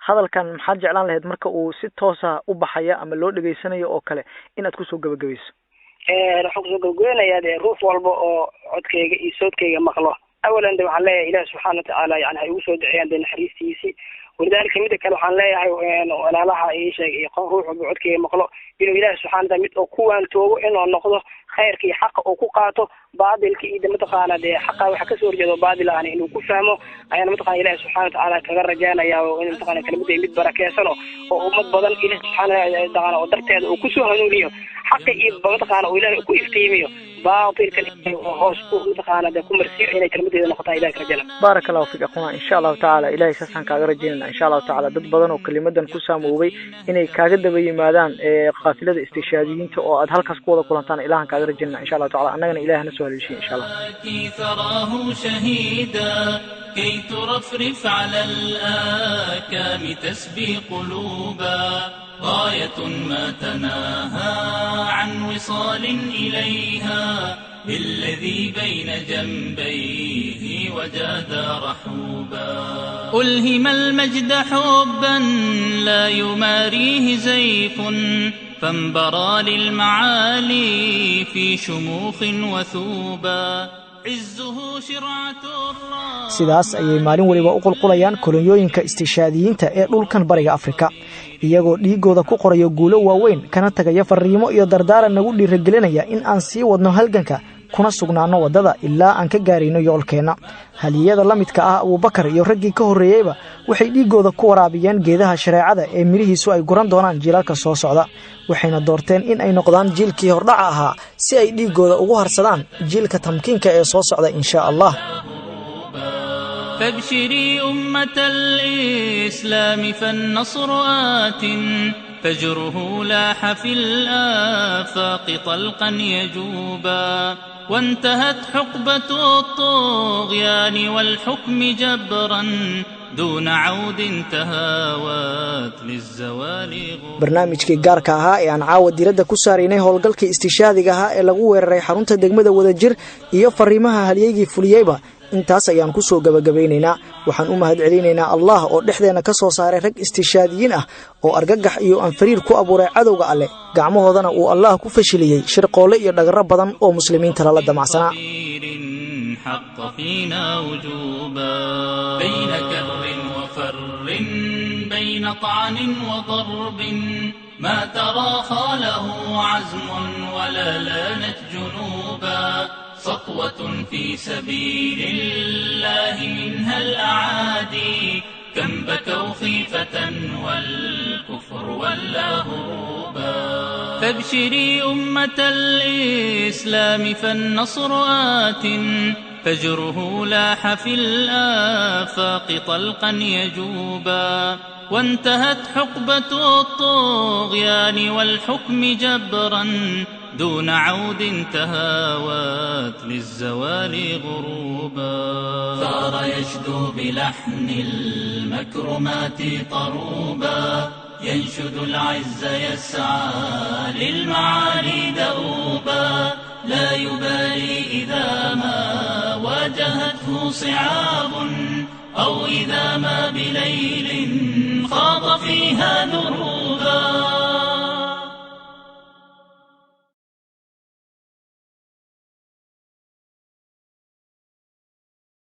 Speaker 2: hadalkan maxaad jeclaan lahayd marka uu si toosa u baxaya ama loo dhegeysanayo oo kale inaad kusoo gabagabayso
Speaker 8: waxaan kusoo gabagabeynayaa dee ruux walba oo codkayga iyo soodkayga maqlo awalan de waxaan leeyahay ilahi subxaana watacaala yani hay ugu soo duceeyaan dee naxariistiisii walidaalika mida kale waxaan leeyahay walaalaha ii sheeg iyo qof ruux walba codkayga maqlo inuu ilaahi subxana wataala mid oo ku waantoobo inuu noqdo khayrka iyo xaqa oo ku qaato baadilka iyo mataqaana dee xaqa waxa kasoo horjeedo baadil ahna inuu ku fahmo ayaana mataqana ilahi subxana watacaala kaga rajaanaya oo in mataqana kelimada mid barakeysano oo ummad badan ilahi subxaana watacaala oo darteeda uu kusoo hanuuniyo xaqa iyo mataqaana oo ilahi ku iftiimiyo baatilkan hoos mataqaana dee ku marsiyo inay kelimadeeda noqotaa ilahi ka rajana
Speaker 2: baaraka allahu fik akhuna insha allahu tacaala ilahay saasaan kaaga rajaynana insha allahu tacaala dad badan oo kelimadan ku saamoobay inay kaaga daba yimaadaan qaafilada istishaadiyiinta oo aad halkaas ku wada kulantaan ilahan kaaga rajaynana insha allahu tacaala annagana ilahay na soo haleeshiye insha allah
Speaker 6: تراه شهيدا كي ترفرف على الآكام تسبي قلوبا غاية ما تناهى عن وصال إليها بالذي بين جنبيه وجاد رحوبا ألهم المجد حبا لا يماريه زيف فانبرى للمعالي في شموخ وثوبا
Speaker 2: sidaas ayay maalin waliba u qulqulayaan kolonyooyinka istishaadiyiinta ee dhulkan bariga Afrika iyagoo dhiigooda ku qorayo guulo waaweyn kana tagaya fariimo iyo dardaaran nagu dhiirigelinaya in aan sii wadno halganka kuna sugnaano wadada ilaa aan ka gaarino yoolkeena haliyada la midka ah Abubakar iyo raggii ka horeeyayba waxay dhiigooda ku waraabiyeen geedaha shareecada ee mirihiisu ay guran doonaan jiilalka soo socda waxayna doorteen in ay noqdaan jiilkii hordhaca ahaa si ay dhiigooda ugu harsadaan jiilka tamkiinka ee soo socda insha Allah
Speaker 6: فابشري أمة الإسلام فالنصر آت فجره لاح في الآفاق طلقا يجوبا وانتهت حقبة الطغيان والحكم جبرا دون عود تهاوت للزوال
Speaker 2: barnaamijkii gaarka ahaa ee aan caawa diradda ku saareynay howlgalkii istishaadiga ahaa ee lagu weeraray xarunta degmada Wadajir iyo fariimaha halyeegii fuliyayba intaas ayaan ku soo gabagabaynaynaa waxaan u mahadcelinaynaa allah oo dhexdeena ka soo saaray rag istishaadiyiin ah oo argagax iyo anfariir ku abuuray cadowga alle gacmahoodana uu allah ku fashiliyay shirqoole iyo dhagarro badan oo muslimiinta la damacsanaa
Speaker 6: حق فينا وجوبا بين كر وفر بين طعن وضرب ما تراخى له عزم ولا لانت جنوبا سطوة في سبيل الله منها الأعادي كم بكوا خيفة والكفر ولا هروبا فابشري أمة الإسلام فالنصر آت فجره لاح في الآفاق طلقا يجوبا وانتهت حقبة الطغيان والحكم جبرا دون عود تهاوت للزوال غروبا ثار يشدو بلحن المكرمات طروبا ينشد العز يسعى للمعالي دؤوبا لا يبالي إذا ما واجهته صعاب أو إذا ما بليل خاض فيها دروبا